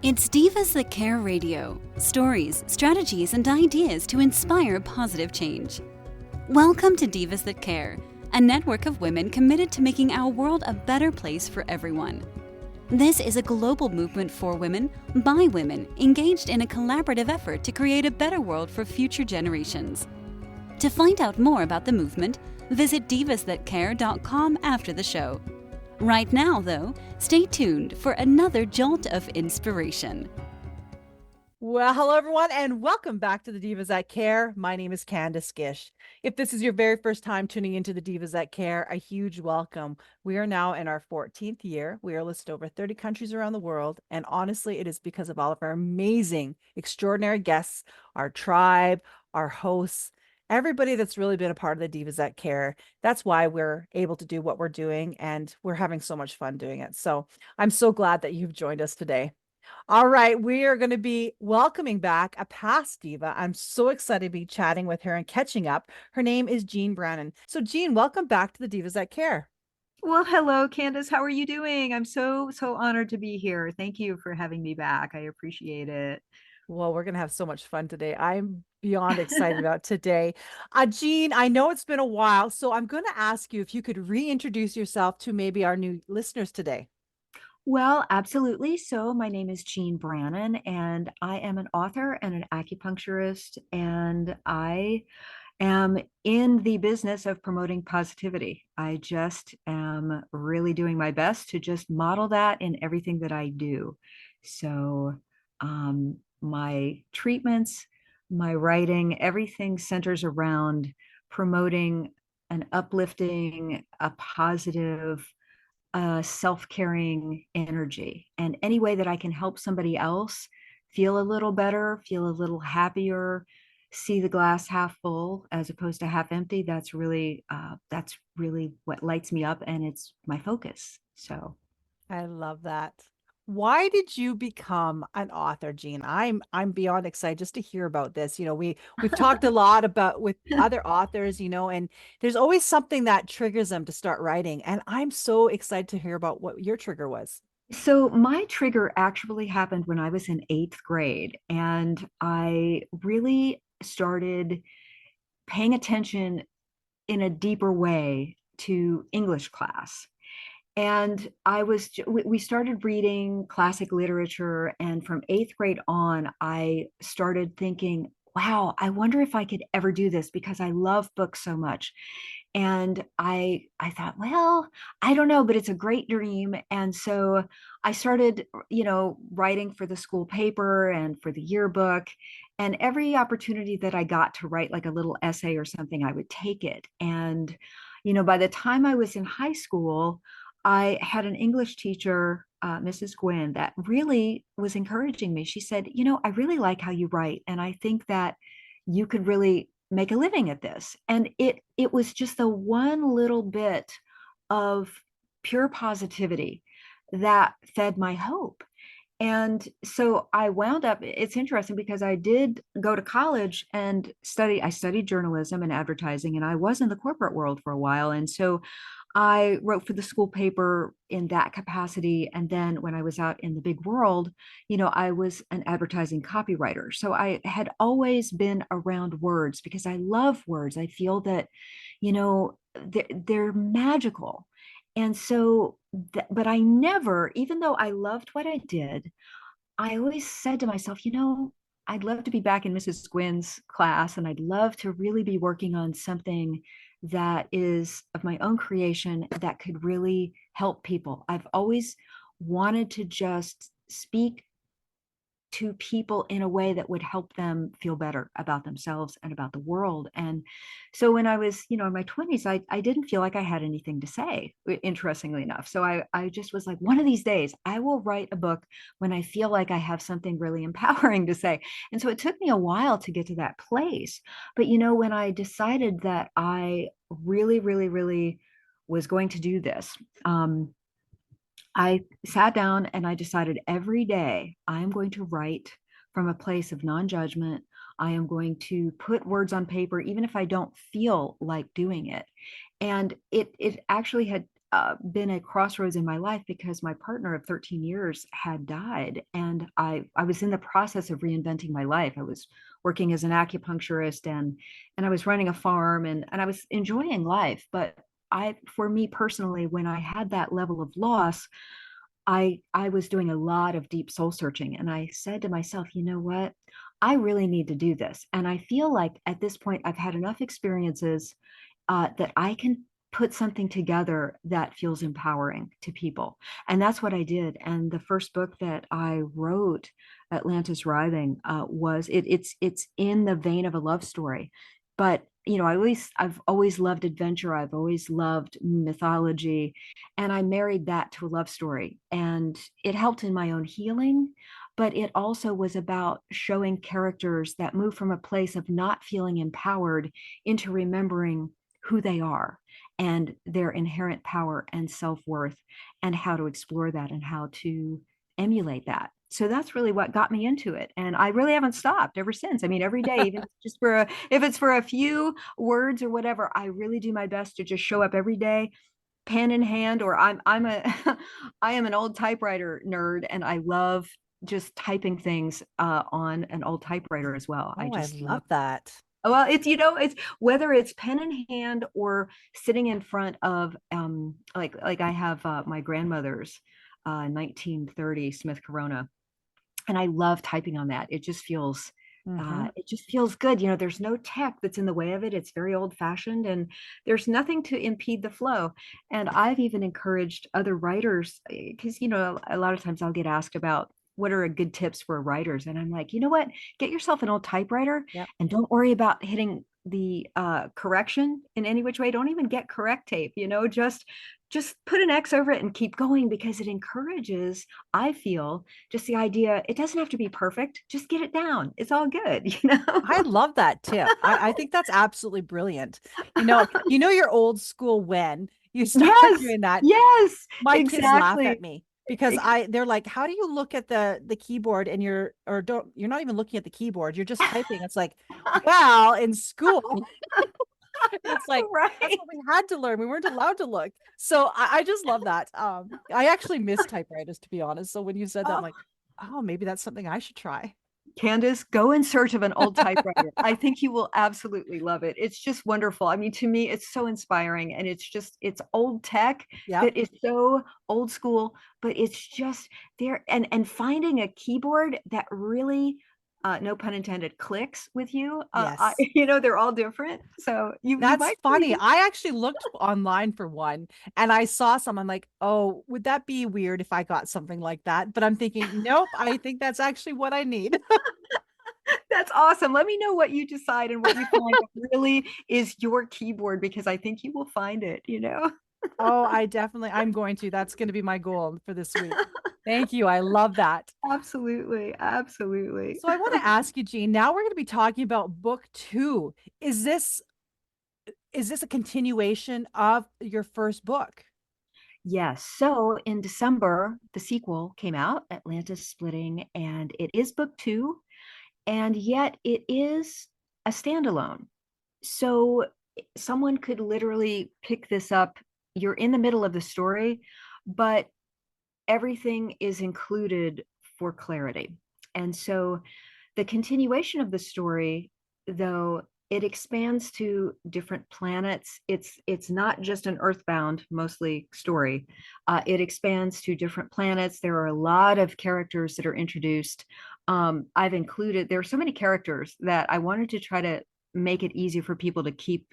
It's Divas That Care Radio. Stories, strategies, and ideas to inspire positive change. Welcome to Divas That Care, a network of women committed to making our world a better place for everyone. This is a global movement for women, by women, engaged in a collaborative effort to create a better world for future generations. To find out more about the movement, visit divasthatcare.com after the show. Right now, though, stay tuned for another jolt of inspiration. Well, hello, everyone, and welcome back to the Divas That Care. My name is Candace Gish. If this is your very first time tuning into the Divas That Care, a huge welcome. We are now in our 14th year. We are listed over 30 countries around the world, and honestly, it is because of all of our amazing, extraordinary guests, our tribe, our hosts, everybody that's really been a part of the Divas That Care. That's why we're able to do what we're doing, and we're having so much fun doing it. So I'm so glad that you've joined us today. All right, we are going to be welcoming back a past diva. I'm so excited to be chatting with her and catching up. Her name is Jean Brannon. So, Jean, welcome back to the Divas That Care. Well, hello, Candace. How are you doing? I'm so honored to be here. Thank you for having me back. I appreciate it. Well, we're going to have so much fun today. I'm beyond excited about today. Jean, I know it's been a while, so I'm going to ask you if you could reintroduce yourself to maybe our new listeners today. Well, absolutely. So, my name is Jean Brannon, and I am an author and an acupuncturist, and I am in the business of promoting positivity. I just am really doing my best to just model that in everything that I do. So, my treatments, my writing, everything centers around promoting an uplifting, a positive, self-caring energy. And any way that I can help somebody else feel a little better, feel a little happier, see the glass half full as opposed to half empty, that's really what lights me up, and it's my focus. So I love that. Why did you become an author, Jean? I'm beyond excited just to hear about this. We've talked a lot about with other authors, and there's always something that triggers them to start writing. And I'm so excited to hear about what your trigger was. So my trigger actually happened when I was in eighth grade, and I really started paying attention in a deeper way to English class. And we started reading classic literature. And from eighth grade on, I started thinking, wow, I wonder if I could ever do this because I love books so much. And I thought, well, I don't know, but it's a great dream. And so I started, writing for the school paper and for the yearbook. And every opportunity that I got to write like a little essay or something, I would take it. And, by the time I was in high school, I had an English teacher, Mrs. Gwynn, that really was encouraging me. She said, I really like how you write, and I think that you could really make a living at this. And it was just the one little bit of pure positivity that fed my hope. And so I wound up, it's interesting because I did go to college and I studied journalism and advertising, and I was in the corporate world for a while. And so I wrote for the school paper in that capacity. And then when I was out in the big world, I was an advertising copywriter. So I had always been around words because I love words. I feel that, they're magical. And so, but I never, even though I loved what I did, I always said to myself, I'd love to be back in Mrs. Gwynn's class, and I'd love to really be working on something that is of my own creation that could really help people. I've always wanted to just speak to people in a way that would help them feel better about themselves and about the world. And so when I was, in my 20s, I didn't feel like I had anything to say, interestingly enough. So I just was like, one of these days, I will write a book when I feel like I have something really empowering to say. And so it took me a while to get to that place. But, when I decided that I really, really, really was going to do this, I sat down and I decided every day I am going to write from a place of non-judgment. I am going to put words on paper, even if I don't feel like doing it. And it actually been a crossroads in my life because my partner of 13 years had died, and I was in the process of reinventing my life. I was working as an acupuncturist, and I was running a farm, and I was enjoying life. But for me personally, when I had that level of loss, I was doing a lot of deep soul searching, and I said to myself, you know what? I really need to do this. And I feel like at this point I've had enough experiences that I can put something together that feels empowering to people. And that's what I did. And the first book that I wrote, Atlantis Writhing, it's in the vein of a love story. But I've always loved adventure. I've always loved mythology, and I married that to a love story. And it helped in my own healing, but it also was about showing characters that move from a place of not feeling empowered into remembering who they are and their inherent power and self-worth, and how to explore that and how to emulate that. So that's really what got me into it, and I really haven't stopped ever since. I mean, every day, even if it's for a few words or whatever, I really do my best to just show up every day, pen in hand. Or I'm a I am an old typewriter nerd, and I love just typing things on an old typewriter as well. I Oh, I just love. love that. Well, it's whether it's pen in hand or sitting in front of like I have my grandmother's 1930 Smith Corona, and I love typing on that. Hmm. It just feels good. There's no tech that's in the way of it. It's very old fashioned, and there's nothing to impede the flow. And I've even encouraged other writers, because a lot of times I'll get asked about what are good tips for writers, and I'm like, you know what? Get yourself an old typewriter, Yep. and don't worry about hitting the correction in any which way. Don't even get correct tape. Just put an X over it and keep going, because it encourages, I feel, just the idea, it doesn't have to be perfect. Just get it down. It's all good, you know? I love that tip. I think that's absolutely brilliant. You're old school when you start Yes, doing that. yes, My kids laugh at exactly. me because they're like, how do you look at the keyboard and you're not even looking at the keyboard, you're just typing. It's like, well, in school, it's like that's Right. what we had to learn. We weren't allowed to look. So I just love that. I actually miss typewriters, to be honest. So when you said that, I'm Oh, like, oh, maybe that's something I should try. Candace, go in search of an old typewriter. I think you will absolutely love it. It's just wonderful. I mean, to me, it's so inspiring, and it's old tech Yep. that is so old school, but it's just there. And finding a keyboard that really, no pun intended, clicks with you. Yes. They're all different. So you That's might funny. really. I actually looked online for one and I saw some. I'm like, oh, would that be weird if I got something like that? But I'm thinking, nope, I think that's actually what I need. That's awesome. Let me know what you decide and what you find that really is your keyboard, because I think you will find it. Oh, I'm going to. That's going to be my goal for this week. Thank you. I love that. Absolutely. Absolutely. So I want to ask you, Jean, now we're going to be talking about book two. Is this is this a continuation of your first book? Yes. So in December, the sequel came out, Atlantis Splitting, and it is book two, and yet it is a standalone. So someone could literally pick this up. You're in the middle of the story, but everything is included for clarity. And so the continuation of the story, though, it expands to different planets. It's not just an earthbound mostly story. It expands to different planets. There are a lot of characters that are introduced. There are so many characters that I wanted to try to make it easy for people to keep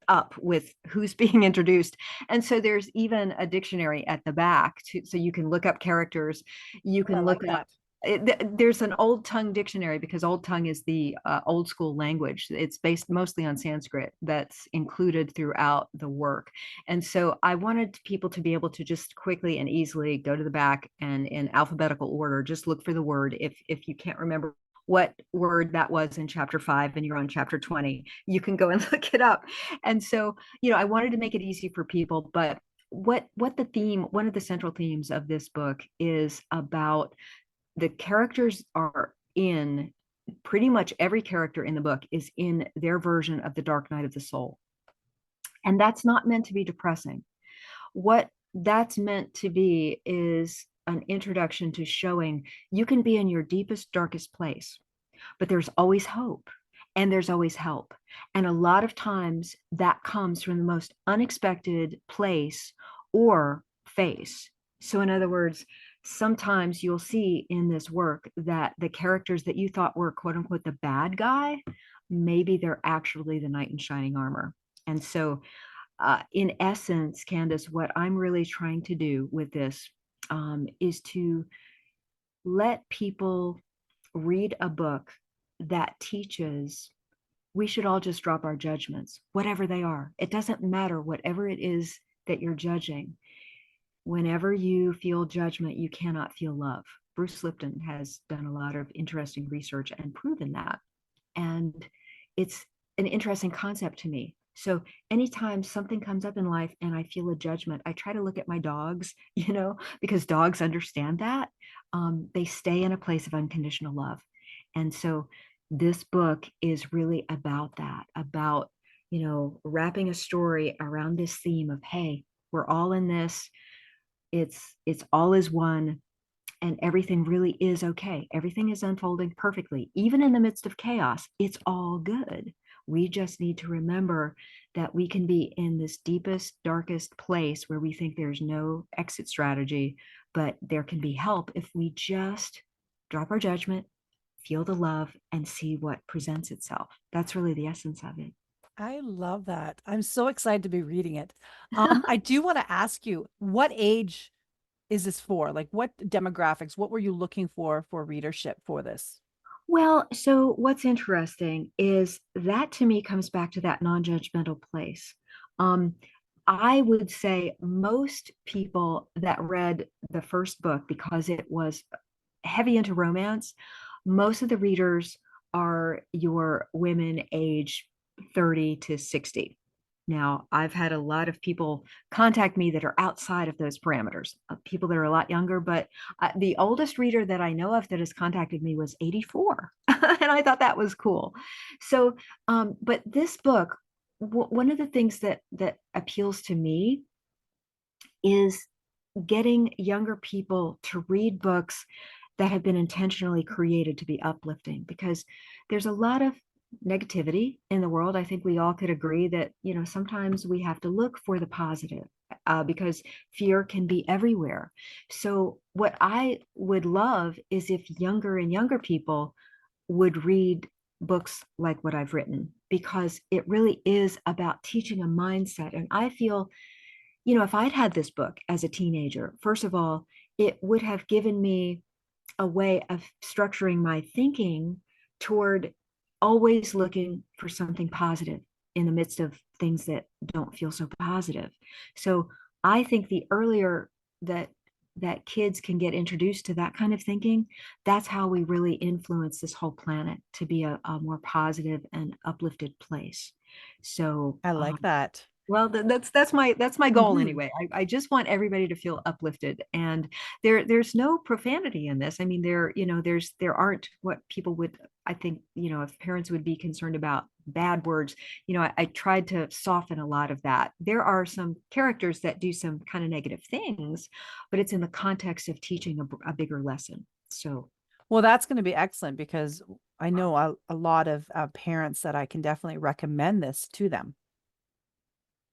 up with who's being introduced. And so there's even a dictionary at the back so you can look up characters. You Oh, I can like look up that. there's an old tongue dictionary, because old tongue is the old school language. It's based mostly on Sanskrit, that's included throughout the work. And so I wanted people to be able to just quickly and easily go to the back, and in alphabetical order, just look for the word. If you can't remember what word that was in chapter 5 and you're on chapter 20, you can go and look it up. And so, I wanted to make it easy for people. But one of the central themes of this book is about the characters are in pretty much every character in the book is in their version of the dark night of the soul. And that's not meant to be depressing. What that's meant to be is an introduction to showing you can be in your deepest, darkest place, but there's always hope and there's always help. And a lot of times that comes from the most unexpected place or face. So, in other words, sometimes you'll see in this work that the characters that you thought were quote unquote the bad guy, maybe they're actually the knight in shining armor. And so, in essence, Candace, what I'm really trying to do with this is to let people read a book that teaches we should all just drop our judgments, whatever they are. It doesn't matter, whatever it is that you're judging. Whenever you feel judgment, you cannot feel love. Bruce Lipton has done a lot of interesting research and proven that. And it's an interesting concept to me. So anytime something comes up in life and I feel a judgment, I try to look at my dogs, because dogs understand that. They stay in a place of unconditional love. And so this book is really about that, about, wrapping a story around this theme of, hey, we're all in this. It's all is one, and everything really is okay. Everything is unfolding perfectly. Even in the midst of chaos, it's all good. We just need to remember that we can be in this deepest, darkest place where we think there's no exit strategy, but there can be help if we just drop our judgment, feel the love, and see what presents itself. That's really the essence of it. I love that. I'm so excited to be reading it. I do want to ask you, what age is this for? Like, what demographics, what were you looking for readership for this? Well, so what's interesting is that to me comes back to that non-judgmental place. Um, I would say most people that read the first book, because it was heavy into romance, most of the readers are your women age 30 to 60. Now, I've had a lot of people contact me that are outside of those parameters, people that are a lot younger, but the oldest reader that I know of that has contacted me was 84. And I thought that was cool. So, but this book, one of the things that appeals to me is getting younger people to read books that have been intentionally created to be uplifting, because there's a lot of negativity in the world. I think we all could agree that, sometimes we have to look for the positive, because fear can be everywhere. So what I would love is if younger and younger people would read books like what I've written, because it really is about teaching a mindset. And I feel, if I'd had this book as a teenager, first of all, it would have given me a way of structuring my thinking toward always looking for something positive in the midst of things that don't feel so positive. So I think the earlier that kids can get introduced to that kind of thinking, that's how we really influence this whole planet to be a more positive and uplifted place. So I like that. well, that's my goal Mhm. anyway. I just want everybody to feel uplifted, and there's no profanity in this. I mean, there aren't what people would, I think, if parents would be concerned about bad words. I tried to soften a lot of that. There are some characters that do some kind of negative things, but it's in the context of teaching a bigger lesson. So Well, that's going to be excellent because I know a lot of parents that I can definitely recommend this to them.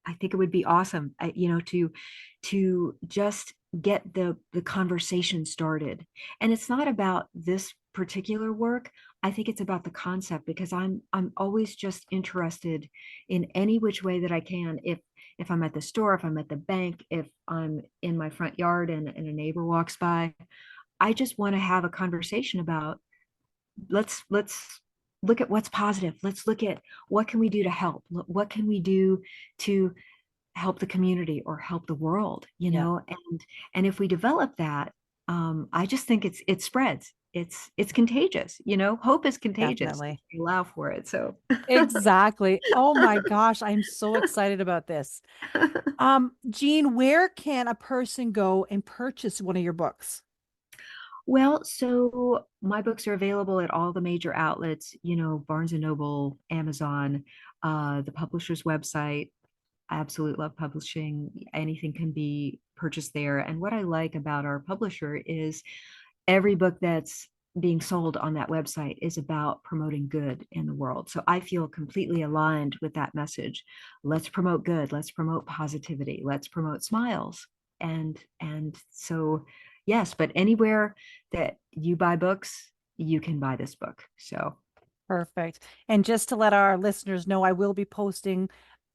I think it would be awesome, to just get the conversation started. And it's not about this particular work. I think it's about the concept, because I'm always just interested in any which way that I can. If I'm at the store, if I'm at the bank, if I'm in my front yard and a neighbor walks by, I just want to have a conversation about, let's look at what's positive. Let's look at what can we do to help. What can we do to help the community or help the world, Yeah, and if we develop that, I just think it spreads. It's contagious. Hope is contagious if definitely. you allow for it. So Exactly. Oh my gosh, I'm so excited about this. Jean, where can a person go and purchase one of your books? well, so my books are available at all the major outlets, Barnes and Noble, Amazon, the publisher's website. I absolutely love publishing. Anything can be purchased there. And what I like about our publisher is every book that's being sold on that website is about promoting good in the world. So I feel completely aligned with that message. Let's promote good. Let's promote positivity. Let's promote smiles. And so yes, but anywhere that you buy books, you can buy this book. So Perfect. And just to let our listeners know, I will be posting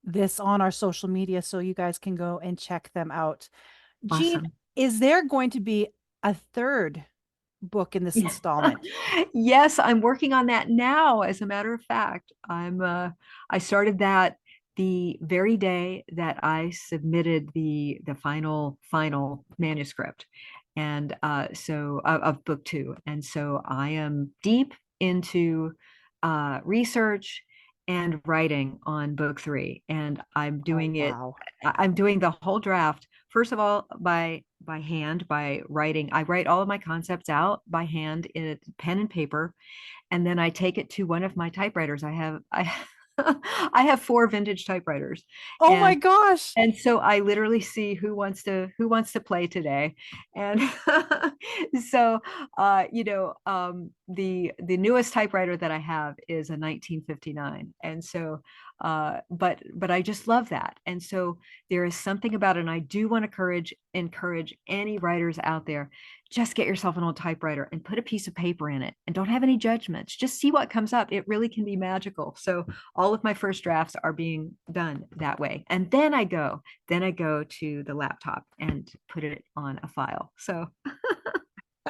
this on our social media so you guys can go and check them out. Jean, awesome. is there going to be a third book in this Yeah. installment? Yes, I'm working on that now. As a matter of fact, I started that the very day that I submitted the final manuscript, and so of book two. And so I am deep into research and writing on book three, and Oh, wow. I'm doing the whole draft. First of all, by hand, by writing. I write all of my concepts out by hand in a pen and paper, and then I take it to one of my typewriters. I I have four vintage typewriters, Oh my and gosh. so I literally see who wants to play today. And so the newest typewriter that I have is a 1959. And so but I just love that. And so there is something about it. And I do want to encourage any writers out there, just get yourself an old typewriter and put a piece of paper in it and don't have any judgments. Just see what comes up. It really can be magical. So all of my first drafts are being done that way. And then I go to the laptop and put it on a file. So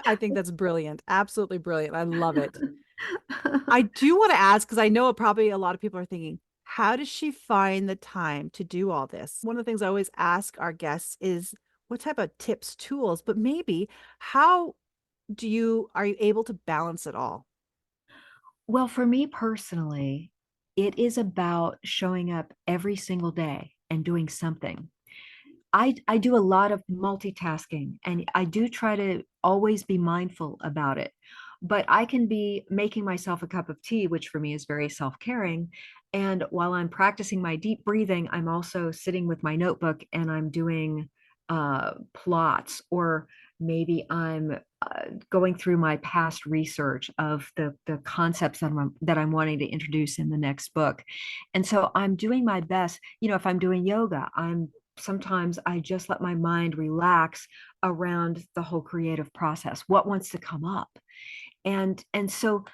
I think that's brilliant. Absolutely brilliant. I love it. I do want to ask, because I know probably a lot of people are thinking, how does she find the time to do all this? One of the things I always ask our guests is what type of tips, tools, but maybe how are you able to balance it all? well, for me personally, it is about showing up every single day and doing something. I do a lot of multitasking, and I do try to always be mindful about it. But I can be making myself a cup of tea, which for me is very self-caring. And while I'm practicing my deep breathing, I'm also sitting with my notebook and I'm doing plots, or maybe I'm going through my past research of the concepts that I'm wanting to introduce in the next book. And so I'm doing my best. If I'm doing yoga, sometimes I just let my mind relax around the whole creative process. What wants to come up? And so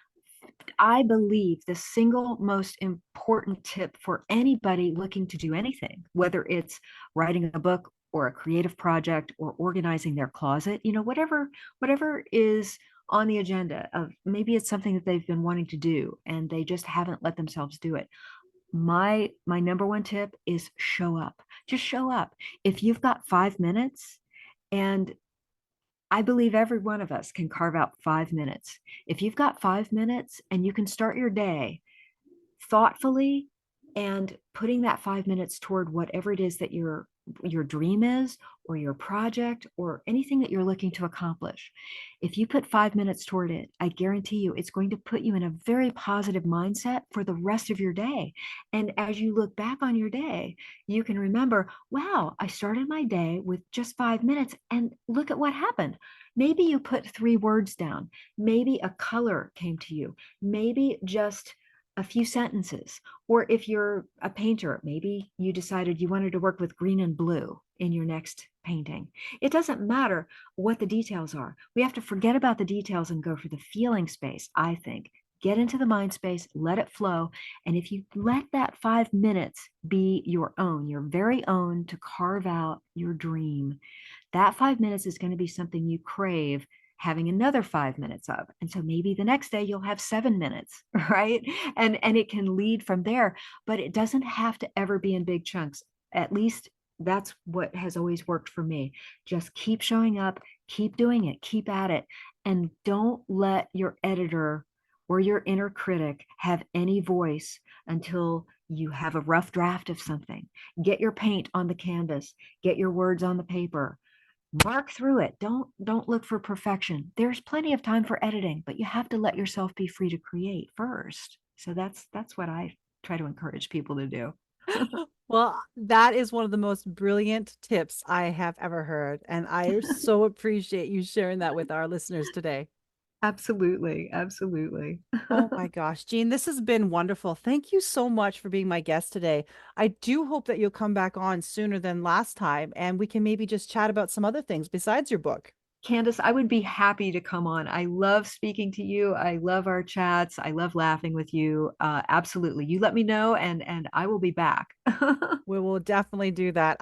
I believe the single most important tip for anybody looking to do anything, whether it's writing a book or a creative project or organizing their closet, whatever is on the agenda of, maybe it's something that they've been wanting to do and they just haven't let themselves do it. My number one tip is show up. Just show up. If you've got 5 minutes, and I believe every one of us can carve out 5 minutes. If you've got 5 minutes and you can start your day thoughtfully and putting that 5 minutes toward whatever it is that your dream is, or your project, or anything that you're looking to accomplish. If you put 5 minutes toward it, I guarantee you it's going to put you in a very positive mindset for the rest of your day. And as you look back on your day, you can remember, wow, I started my day with just 5 minutes and look at what happened. Maybe you put 3 words down. Maybe a color came to you. Maybe just a few sentences. Or if you're a painter, maybe you decided you wanted to work with green and blue in your next painting. It doesn't matter what the details are. We have to forget about the details and go for the feeling space, I think. Get into the mind space, let it flow. And if you let that 5 minutes be your own, your very own, to carve out your dream, that 5 minutes is going to be something you crave having another 5 minutes of. And so maybe the next day you'll have 7 minutes, right? And it can lead from there, but it doesn't have to ever be in big chunks. At least that's what has always worked for me. Just keep showing up, keep doing it, keep at it, and don't let your editor or your inner critic have any voice until you have a rough draft of something. Get your paint on the canvas, get your words on the paper, mark through it. Don't look for perfection. There's plenty of time for editing, but you have to let yourself be free to create first. So that's what I try to encourage people to do. Well, that is one of the most brilliant tips I have ever heard. And I so appreciate you sharing that with our listeners today. Absolutely. Absolutely. Oh my gosh, Jean, this has been wonderful. Thank you so much for being my guest today. I do hope that you'll come back on sooner than last time and we can maybe just chat about some other things besides your book. Candace, I would be happy to come on. I love speaking to you. I love our chats. I love laughing with you. Absolutely. You let me know and I will be back. We will definitely do that.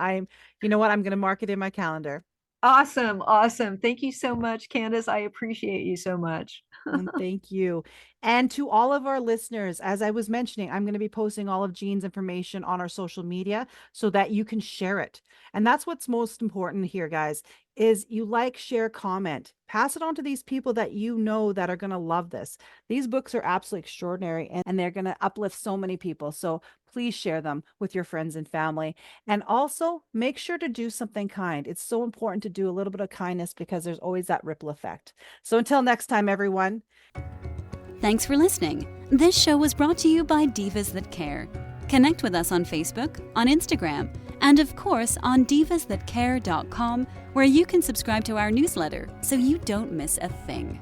You know what? I'm going to mark it in my calendar. Awesome. Awesome. Thank you so much, Candace. I appreciate you so much. And thank you. And to all of our listeners, as I was mentioning, I'm going to be posting all of Jean's information on our social media so that you can share it. And that's what's most important here, guys, is you like, share, comment, pass it on to these people that you know that are going to love this. These books are absolutely extraordinary and they're going to uplift so many people. So please share them with your friends and family. And also make sure to do something kind. It's so important to do a little bit of kindness because there's always that ripple effect. So until next time, everyone. Thanks for listening. This show was brought to you by Divas That Care. Connect with us on Facebook, on Instagram, and of course on divasthatcare.com, where you can subscribe to our newsletter so you don't miss a thing.